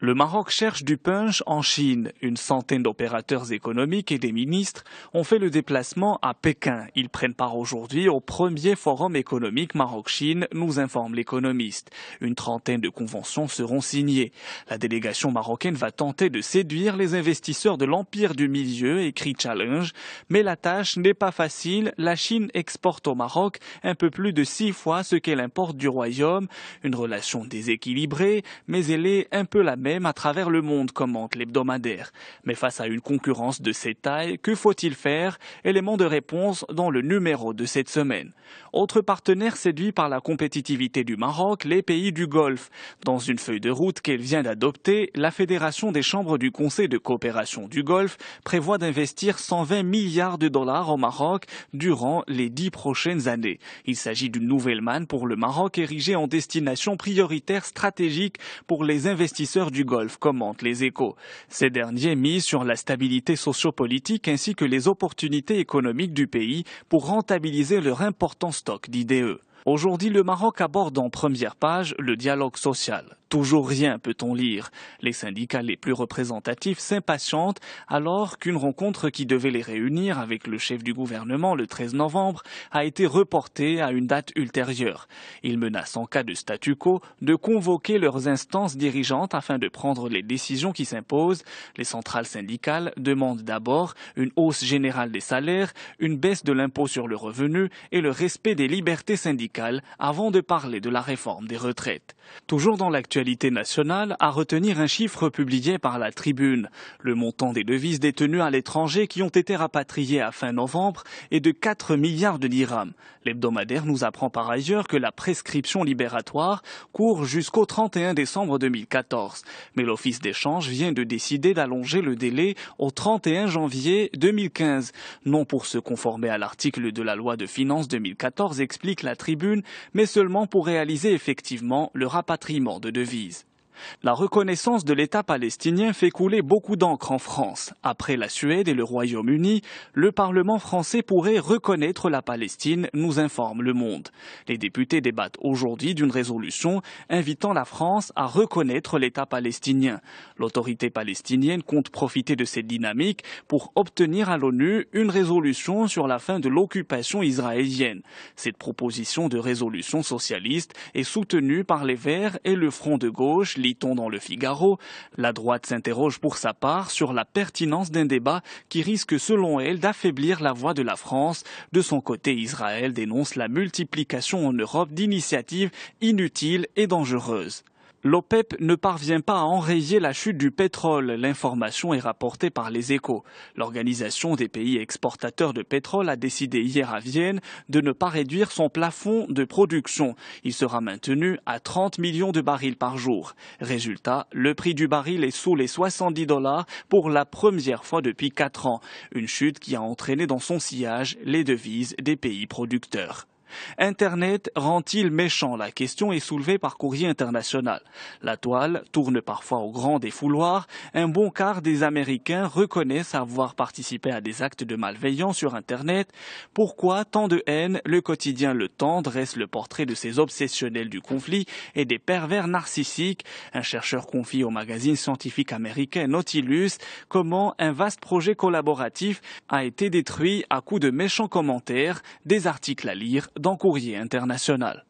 Le Maroc cherche du punch en Chine. Une centaine d'opérateurs économiques et des ministres ont fait le déplacement à Pékin. Ils prennent part aujourd'hui au premier forum économique Maroc-Chine, nous informe l'économiste. Une trentaine de conventions seront signées. La délégation marocaine va tenter de séduire les investisseurs de l'empire du milieu, écrit Challenge. Mais la tâche n'est pas facile. La Chine exporte au Maroc un peu plus de 6 fois ce qu'elle importe du royaume. Une relation déséquilibrée, mais elle est un peu la même à travers le monde, commente l'hebdomadaire. Mais face à une concurrence de cette taille, que faut-il faire? Élément de réponse dans le numéro de cette semaine. Autre partenaire séduit par la compétitivité du Maroc, les pays du Golfe. Dans une feuille de route qu'elle vient d'adopter, la Fédération des chambres du Conseil de coopération du Golfe prévoit d'investir 120 milliards de dollars au Maroc durant les 10 prochaines années. Il s'agit d'une nouvelle manne pour le Maroc érigée en destination prioritaire stratégique pour les investisseurs du Golfe, commentent les Échos. Ces derniers misent sur la stabilité sociopolitique ainsi que les opportunités économiques du pays pour rentabiliser leur important stock d'IDE. Aujourd'hui, le Maroc aborde en première page le dialogue social. Toujours rien, peut-on lire. Les syndicats les plus représentatifs s'impatientent alors qu'une rencontre qui devait les réunir avec le chef du gouvernement le 13 novembre a été reportée à une date ultérieure. Ils menacent en cas de statu quo de convoquer leurs instances dirigeantes afin de prendre les décisions qui s'imposent. Les centrales syndicales demandent d'abord une hausse générale des salaires, une baisse de l'impôt sur le revenu et le respect des libertés syndicales avant de parler de la réforme des retraites. Toujours dans l'actualité nationale, à retenir un chiffre publié par la Tribune. Le montant des devises détenues à l'étranger qui ont été rapatriées à fin novembre est de 4 milliards de dirhams. L'hebdomadaire nous apprend par ailleurs que la prescription libératoire court jusqu'au 31 décembre 2014. Mais l'Office d'échange vient de décider d'allonger le délai au 31 janvier 2015. Non pour se conformer à l'article de la loi de finances 2014, explique la Tribune, mais seulement pour réaliser effectivement le rapatriement de devises. La reconnaissance de l'État palestinien fait couler beaucoup d'encre en France. Après la Suède et le Royaume-Uni, le Parlement français pourrait reconnaître la Palestine, nous informe Le Monde. Les députés débattent aujourd'hui d'une résolution invitant la France à reconnaître l'État palestinien. L'autorité palestinienne compte profiter de cette dynamique pour obtenir à l'ONU une résolution sur la fin de l'occupation israélienne. Cette proposition de résolution socialiste est soutenue par les Verts et le Front de gauche, lit-on dans le Figaro. La droite s'interroge pour sa part sur la pertinence d'un débat qui risque selon elle d'affaiblir la voix de la France. De son côté, Israël dénonce la multiplication en Europe d'initiatives inutiles et dangereuses. L'OPEP ne parvient pas à enrayer la chute du pétrole. L'information est rapportée par les Échos. L'Organisation des pays exportateurs de pétrole a décidé hier à Vienne de ne pas réduire son plafond de production. Il sera maintenu à 30 millions de barils par jour. Résultat, le prix du baril est sous les 70 $ pour la première fois depuis 4 ans. Une chute qui a entraîné dans son sillage les devises des pays producteurs. Internet rend-il méchant? La question est soulevée par Courrier International. La toile tourne parfois au grand défouloir. Un bon quart des Américains reconnaissent avoir participé à des actes de malveillance sur Internet. Pourquoi tant de haine? Le quotidien Le Temps dresse le portrait de ces obsessionnels du conflit et des pervers narcissiques. Un chercheur confie au magazine scientifique américain Nautilus comment un vaste projet collaboratif a été détruit à coups de méchants commentaires. Des articles à lire dans Courrier International.